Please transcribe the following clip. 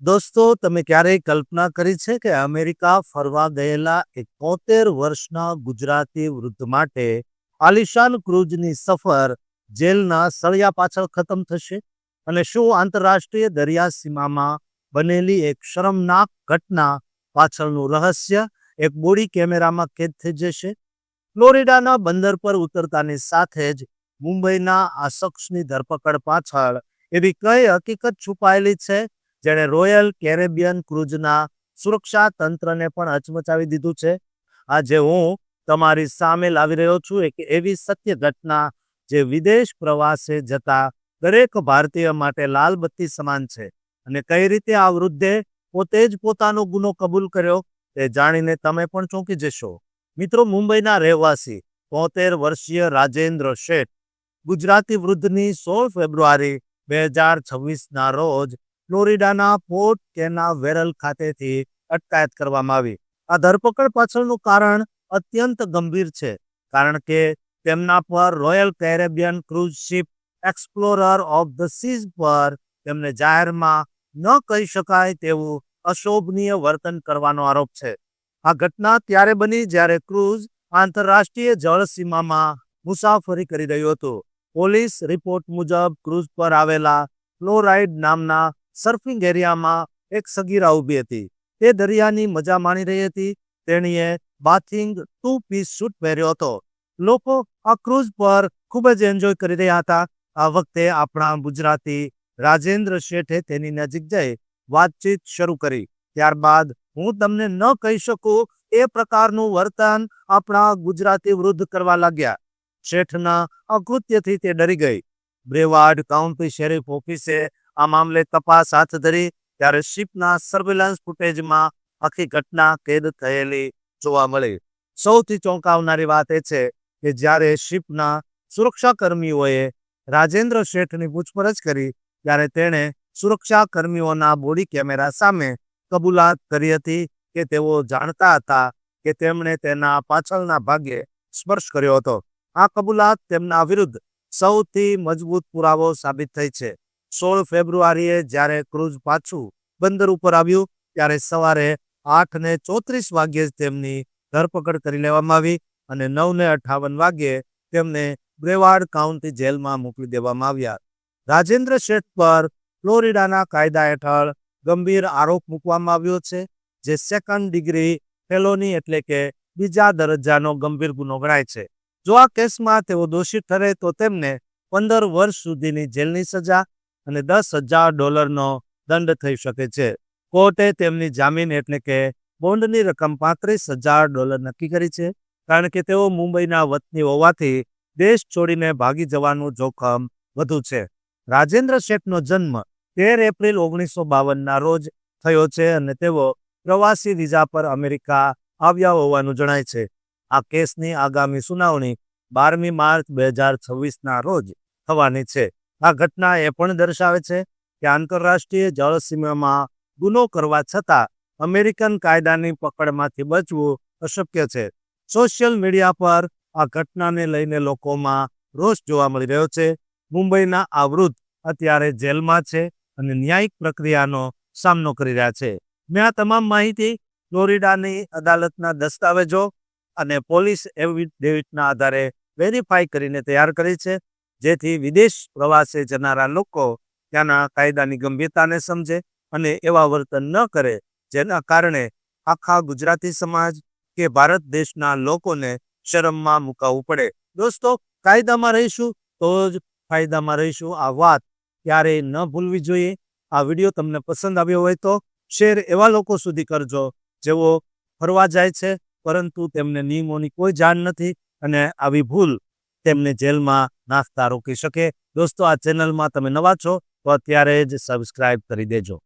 દોસ્તો, તમે ક્યારેય કલ્પના કરી છે કે અમેરિકા ફરવા ગયેલા 71 વર્ષના ગુજરાતી વૃદ્ધ માટે આલિશાન ક્રૂઝની સફર જેલના સળિયા પાછળ ખતમ થશે? અને શું આંતરરાષ્ટ્રીય દરિયા સીમામાં બનેલી એક શરમનાક ઘટના પાછળનું રહસ્ય એક બોડી કેમેરામાં કેદ થઈ જશે? ફ્લોરિડાના બંદર પર ઉતરતાની સાથે જ મુંબઈના આ શખ્સની ધરપકડ પાછળ એવી કઈ હકીકત છુપાયેલી છે જેણે રોયલ કેરેબિયન ક્રૂઝના સુરક્ષા તંત્રને પણ હચમચાવી દીધું છે? આજે હું તમારી સામે લાવી રહ્યો છું એક એવી સત્ય ઘટના જે વિદેશ પ્રવાસે જતા દરેક ભારતીય માટે લાલ બત્તી સમાન છે. અને કઈ રીતે આ વૃદ્ધે પોતે જ પોતાનો ગુનો કબૂલ કર્યો તે જાણીને તમે પણ ચોંકી જશો. મિત્રો, મુંબઈના રહેવાસી 73 વર્ષીય રાજેન્દ્ર શેઠ ગુજરાતી વૃદ્ધની 16 ફેબ્રુઆરી 2026ના રોજ ફ્લોરિડાના પોર્ટ કેનાવેરલ ખાતેથી અટકાયત કરવામાં આવી. આ ધરપકડ પાછળનું કારણ અત્યંત ગંભીર છે, કારણ કે તેમના પર Royal Caribbean cruise ship Explorer of the Seas પર તેમને જાહેરમાં ન કહી શકાય તેવું અશોભનીય વર્તન કરવાનો આરોપ છે. આ ઘટના ત્યારે બની જ્યારે ક્રૂઝ આંતરરાષ્ટ્રીય જળસીમામાં મુસાફરી કરી રહ્યું હતું. પોલીસ રિપોર્ટ મુજબ ક્રૂઝ પર આવેલા ફ્લોરાઇડ નામના સર્ફિંગ એરિયામાં એક સગીરા ઊભી હતી. તે દરિયાની મજા માણી રહી હતી. તેણીએ બાથિંગ 2 પીસ સૂટ પહેર્યો હતો. લોકો આ ક્રૂઝ પર ખૂબ જ એન્જોય કરી રહ્યા હતા. આ વખતે આપણા ગુજરાતી રાજેન્દ્ર શેઠે તેની નજીક જઈ વાતચીત શરૂ કરી. ત્યારબાદ હું તમને ન કહી શકું એ પ્રકારનું વર્તન આપણા ગુજરાતી વૃદ્ધ કરવા લાગ્યા. શેઠના અકૃત્યથી તે ડરી ગઈ. બ્રેવાર્ડ કાઉન્ટી શેરીફ ઓફિસે આ મામલે તપાસ હાથ ધરી ત્યારે શિપના સર્વેલન્સ ફૂટેજમાં આખી ઘટના કેદ થયેલી જોવા મળી. સૌથી ચોંકાવનારી વાત એ છે કે જ્યારે શિપના સુરક્ષાકર્મીઓએ રાજેન્દ્ર શેઠની પૂછપરછ કરી ત્યારે તેણે સુરક્ષાકર્મીઓના બોડી કેમેરા સામે કબૂલાત કરી હતી કે તેઓ જાણતા હતા કે તેમણે તેના પાછળના ભાગે સ્પર્શ કર્યો હતો. આ કબૂલાત તેમના વિરુદ્ધ સૌથી મજબૂત પુરાવો સાબિત થઈ છે. 16 ફેબ્રુઆરીએ જ્યારે ક્રૂઝ પાછું બંદર ઉપર આવ્યું ત્યારે સવારે 8:34 વાગ્યે તેમની ધરપકડ કરી લેવામાં આવી અને 9:58 વાગ્યે તેમને બ્રેવાર્ડ કાઉન્ટી જેલમાં મોકલી દેવામાં આવ્યા. રાજેન્દ્ર શેઠ પર ફ્લોરિડાના કાયદા હેઠળ ગંભીર આરોપ મૂકવામાં આવ્યો છે, જે સેકન્ડ ડિગ્રી ફેલોની એટલે કે બીજા દરજ્જાનો ગંભીર ગુનો ગણાય છે. જો આ કેસમાં તેઓ દોષિત ઠરે તો તેમને 15 વર્ષ સુધીની જેલની સજા અને $10,000નો દંડ થઈ શકે છે. કોર્ટે તેમની જામીન એટલે કે બોન્ડની રકમ $35,000 નક્કી કરી છે, કારણ કે તેઓ મુંબઈના વતની હોવાથી દેશ છોડીને ભાગી જવાનું જોખમ વધુ છે. રાજેન્દ્ર શેઠનો જન્મ 13 એપ્રિલ 1952ના રોજ થયો છે અને તેઓ પ્રવાસી વિઝા પર અમેરિકા આવ્યા હોવાનું જણાય છે. આ કેસની આગામી સુનાવણી 12મી માર્ચ 2026ના રોજ થવાની છે. આ ઘટના એ પણ દર્શાવે છે કે આંતરરાષ્ટ્રીય જળસીમામાં ગુનો કરવા છતાં અમેરિકન કાયદાની પકડમાંથી બચવું અશક્ય છે. સોશિયલ મીડિયા પર આ ઘટનાને લઈને લોકોમાં રોષ જોવા મળી રહ્યો છે. મુંબઈના આ વૃદ્ધ અત્યારે જેલમાં છે અને ન્યાયિક પ્રક્રિયાનો સામનો કરી રહ્યા છે. મેં આ તમામ માહિતી ફ્લોરિડાની અદાલતના દસ્તાવેજો અને પોલીસ એફિડેવિટના આધારે વેરીફાઈ કરીને તૈયાર કરી છે, જેથી વિદેશ પ્રવાસે જનારા લોકો ત્યાંના કાયદાની ગંભીરતાને સમજે અને એવા વર્તન ન કરે જેના કારણે આખા ગુજરાતી સમાજ કે ભારત દેશના લોકોને શરમમાં મુકાવવું પડે. દોસ્તો, કાયદામાં રહીશું તો જ ફાયદામાં રહીશું. આ વાત ક્યારેય ન ભૂલવી જોઈએ. આ વિડીયો તમને પસંદ આવ્યો હોય તો શેર એવા લોકો સુધી કરજો જેઓ ફરવા જાય છે પરંતુ તેમને નિયમોની કોઈ જાણ નથી અને આવી ભૂલ તેમને જેલમાં નાખતા રોકી શકે. દોસ્તો, આ ચેનલમાં તમે નવા છો તો અત્યારે જ સબસ્ક્રાઇબ કરી દેજો.